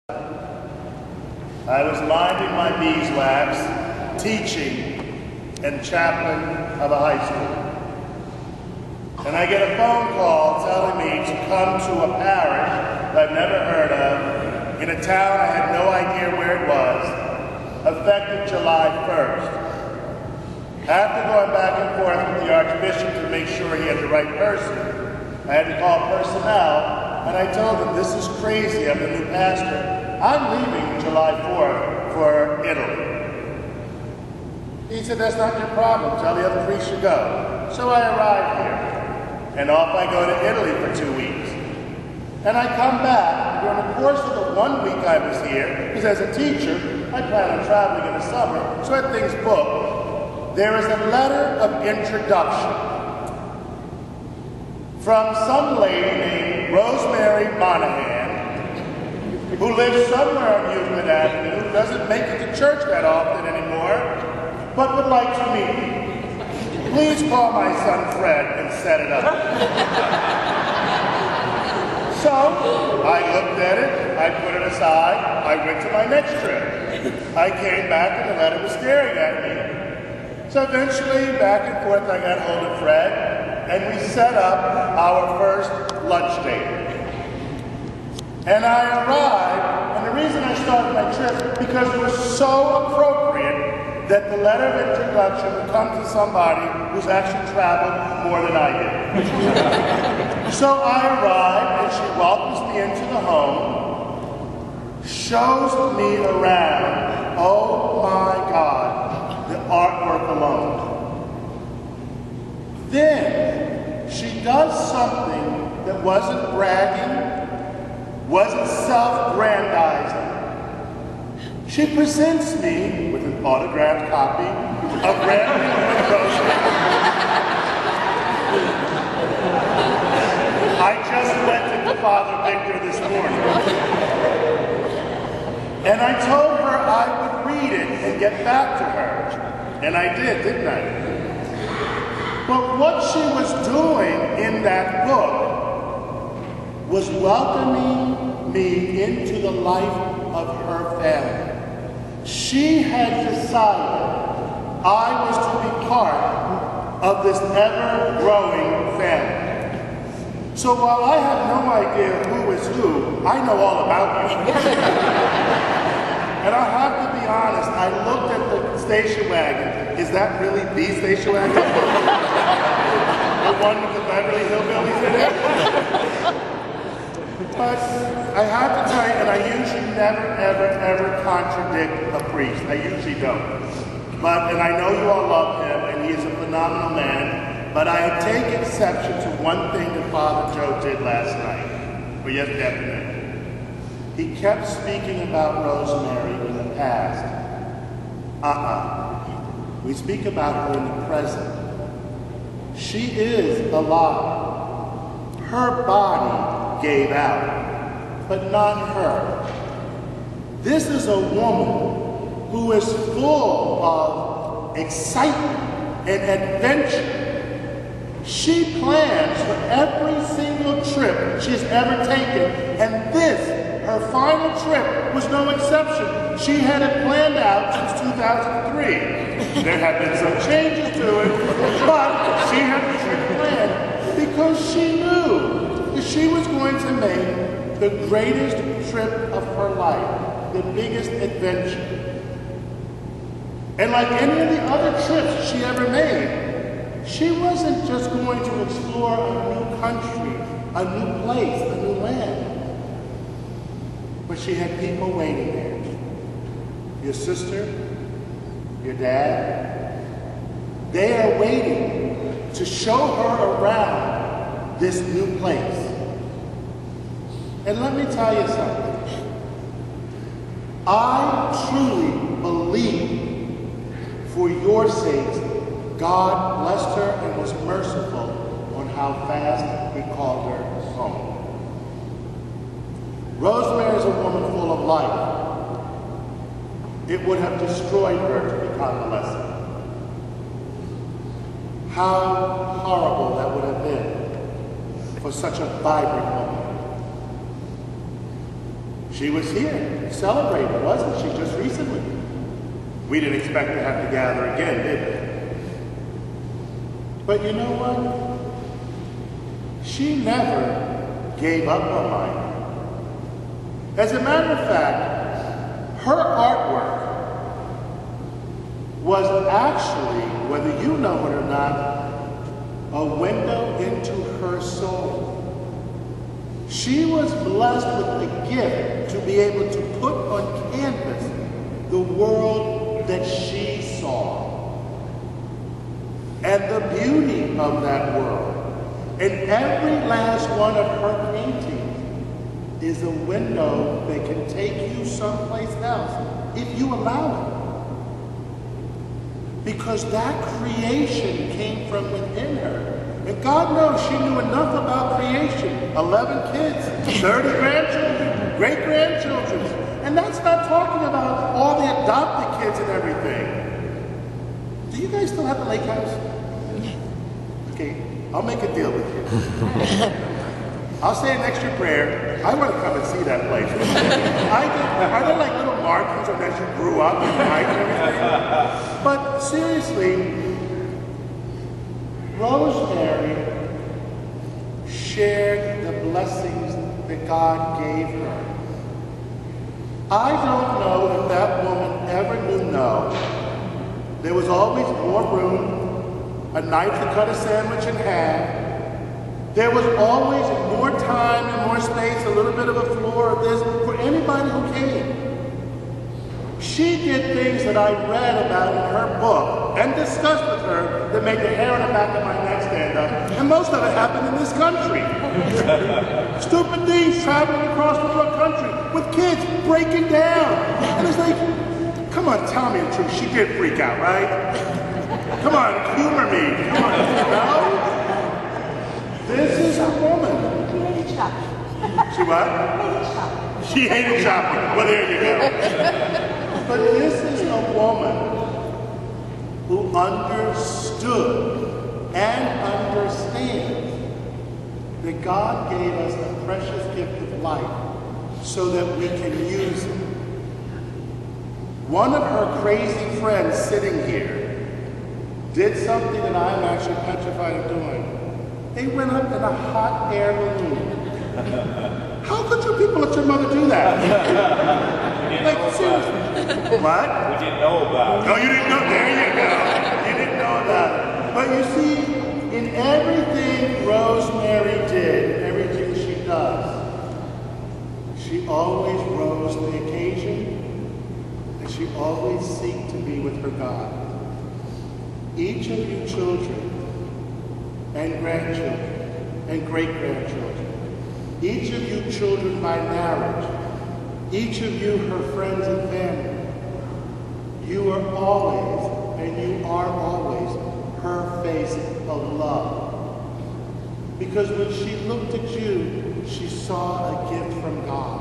I was minding my beeswax, teaching, and chaplain of a high school. And I get a phone call telling me to come to a parish that I've never heard of, in a town I had no idea where it was, effective July 1st. After going back and forth with the Archbishop to make sure he had the right person, I had to call personnel, and I told them, this is crazy, I'm the new pastor. I'm leaving July 4th for Italy. He said, that's not your problem, tell the other priests you go. So I arrived here, and off I go to Italy for 2 weeks. And I come back, during the course of the 1 week I was here, because as a teacher, I plan on traveling in the summer, so I had things booked. There is a letter of introduction from some lady named Rosemary who lives somewhere on Euclid Avenue, doesn't make it to church that often anymore, but would like to meet me. Please call my son Fred and set it up. So, I looked at it, I put it aside, I went to my next trip. I came back and the letter was staring at me. So eventually, back and forth, I got hold of Fred, and we set up our first lunch date. And I arrived, and the reason I started my trip, because it was so appropriate that the letter of introduction would come to somebody who's actually traveled more than I did. So I arrived, and she welcomes me into the home, shows me around. Oh my God, the artwork alone. Then she does something that wasn't bragging, wasn't self-grandizing. She presents me with an autographed copy of Rosemary. I just lent it to Father Victor this morning. And I told her I would read it and get back to her. And I did, didn't I? But what she was doing in that book was welcoming me into the life of her family. She had decided I was to be part of this ever-growing family. So while I have no idea who is who, I know all about you. And I have to be honest, I looked at the station wagon. Is that really the station wagon? The one with the Beverly Hillbillies in it? But I have to tell you, and I usually never, ever, ever contradict a priest. I usually don't. And I know you all love him, and he is a phenomenal man, but I take exception to one thing that Father Joe did last night, or yesterday afternoon. He kept speaking about Rosemary in the past. We speak about her in the present. She is alive. Her body gave out, but not her. This is a woman who is full of excitement and adventure. She plans for every single trip she's ever taken, and this, her final trip, was no exception. She had it planned out since 2003. There have been some changes to it, but she had the trip planned because she knew that she was going to make the greatest trip of her life, the biggest adventure. And like any of the other trips she ever made, she wasn't just going to explore a new country, a new place, a new land. But she had people waiting there. Your sister, your dad, they are waiting to show her around this new place. And let me tell you something. I truly believe, for your sakes, God blessed her and was merciful on how fast he called her home. Rosemary is a woman full of life. It would have destroyed her to be convalescent. How horrible that would have been for such a vibrant woman. She was here celebrating, wasn't she, just recently? We didn't expect to have to gather again, did we? But you know what? She never gave up on life. As a matter of fact, her artwork was actually, whether you know it or not, a window into her soul. She was blessed with a gift to be able to put on canvas the world that she saw and the beauty of that world. And every last one of her paintings is a window that can take you someplace else if you allow it. Because that creation came from within her. And God knows she knew enough about creation. 11 kids, 30 grandchildren, great-grandchildren. And that's not talking about all the adopted kids and everything. Do you guys still have the lake house? Okay, I'll make a deal with you. I'll say an extra prayer. I want to come and see that place. Are there like little markings of that you grew up and life and everything? But seriously, Rosemary shared the blessings that God gave her. I don't know if that woman ever knew no. There was always more room, a knife to cut a sandwich in half. There was always more time and more space, a little bit of a floor of this for anybody who came. She did things that I read about in her book and discussed with her that made the hair on the back of my neck stand up. And most of it happened in this country. Stupid things traveling across the world country with kids breaking down. And it's like, come on, tell me the truth. She did freak out, right? Come on, humor me. Come on, no? This is a woman. She hated shopping. She what? Hated shopping. She hated shopping. Well, there you go. But this is a woman who understood and understands that God gave us a precious gift of life so that we can use it. One of her crazy friends sitting here did something that I'm actually petrified of doing. They went up in a hot air balloon. How could you people let your mother do that? Like, seriously. What? We didn't know about it. No, you didn't know. There you go. You didn't know that. But you see, in everything Rosemary did, everything she does, she always rose to the occasion, and she always seeked to be with her God. Each of you children, and grandchildren, and great-grandchildren, each of you children by marriage, each of you her friends and family, you are always, and you are always, her face of love. Because when she looked at you, she saw a gift from God.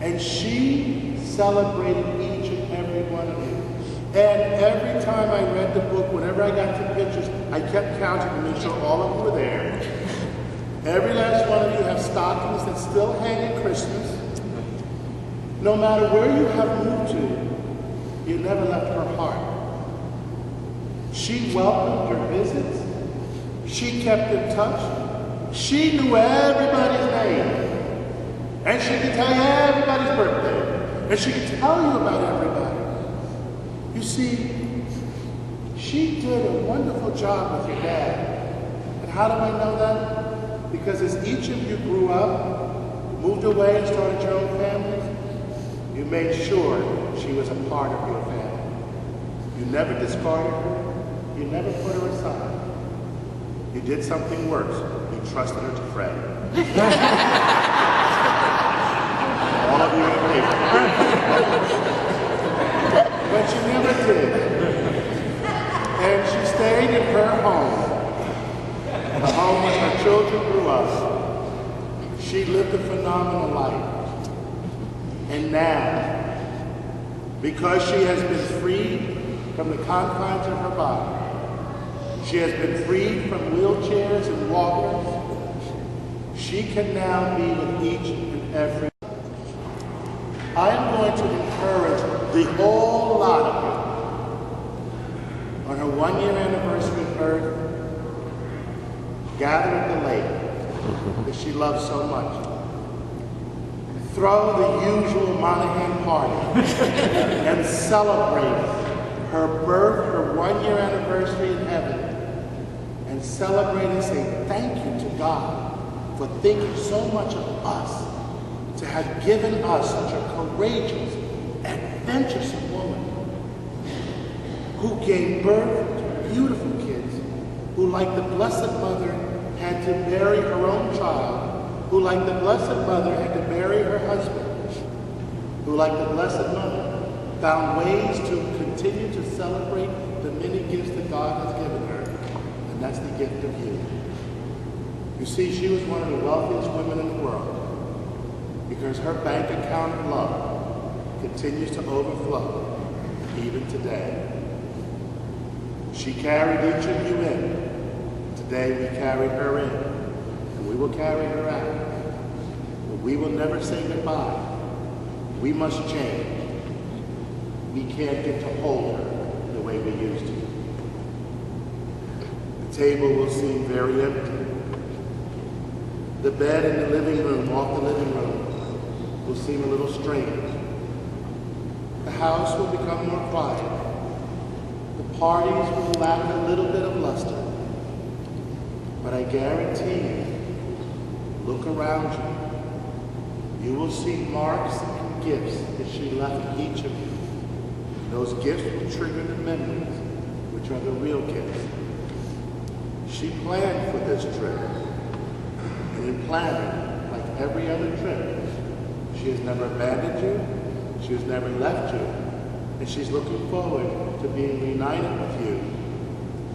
And she celebrated each and every one of you. And every time I read the book, whenever I got to pictures, I kept counting to make sure all of you were there. Every last one of you have stockings that still hang at Christmas. No matter where you have moved to, you never left her heart. She welcomed your visits. She kept in touch. She knew everybody's name. And she could tell you everybody's birthday. And she could tell you about everybody. You see, she did a wonderful job with your dad. And how do I know that? Because as each of you grew up, moved away and started your own families, you made sure she was a part of your family. You never discarded her. You never put her aside. You did something worse. You trusted her to Fred. All of you in favor. But she never did. And she stayed in her home. The home where her children grew up. She lived a phenomenal life. And now, because she has been freed from the confines of her body, she has been freed from wheelchairs and walkers, she can now be with each and every I am going to encourage the whole lot of you on her 1-year anniversary of birth, gather at the lake that she loves so much. Throw the usual Monahan party and celebrate her birth, her 1-year anniversary in heaven, and celebrate and say thank you to God for thinking so much of us, to have given us such a courageous, adventuresome woman who gave birth to beautiful kids, who, like the Blessed Mother, had to bury her own child, who, like the Blessed Mother, had to bury her husband, who, like the Blessed Mother, found ways to continue to celebrate the many gifts that God has given her, and that's the gift of you. You see, she was one of the wealthiest women in the world because her bank account of love continues to overflow even today. She carried each of you in. Today we carried her in, and we will carry her out. But we will never say goodbye. We must change. We can't get to hold her the way we used to. The table will seem very empty. The bed in the living room, off the living room, will seem a little strange. The house will become more quiet. The parties will lack a little bit of luster. But I guarantee you, look around you. You will see marks and gifts that she left each of you. Those gifts will trigger the memories, which are the real gifts. She planned for this trip. And in planning, like every other trip, she has never abandoned you, she has never left you, and she's looking forward to being reunited with you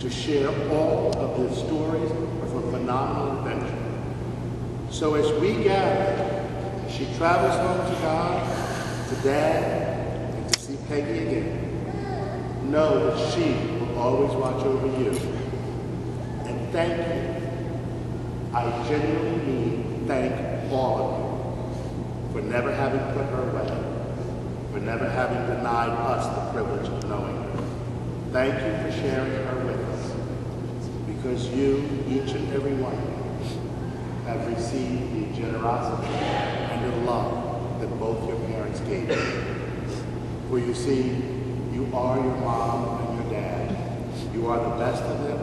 to share all of the stories of her phenomenal adventure. So as we gather, she travels home to God, to Dad, and to see Peggy again. Know that she will always watch over you. And thank you. I genuinely mean thank all of you for never having put her away, for never having denied us the privilege of knowing her. Thank you for sharing her with us, because you, each and every one of you, have received the generosity and the love that both your parents gave you. For you see, you are your mom and your dad. You are the best of them,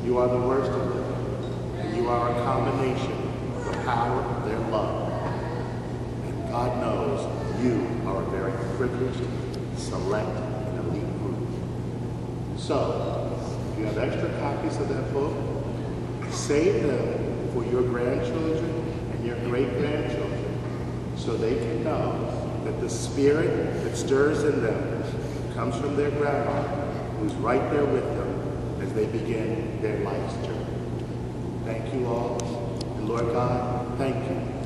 you are the worst of them, and you are a combination of the power of their love. And God knows you are a very privileged, select, and elite group. So, if you have extra copies of that book, save them for your grandchildren and your great-grandchildren so they can know that the spirit that stirs in them comes from their grandma, who's right there with them as they begin their life's journey. Thank you all, and Lord God, thank you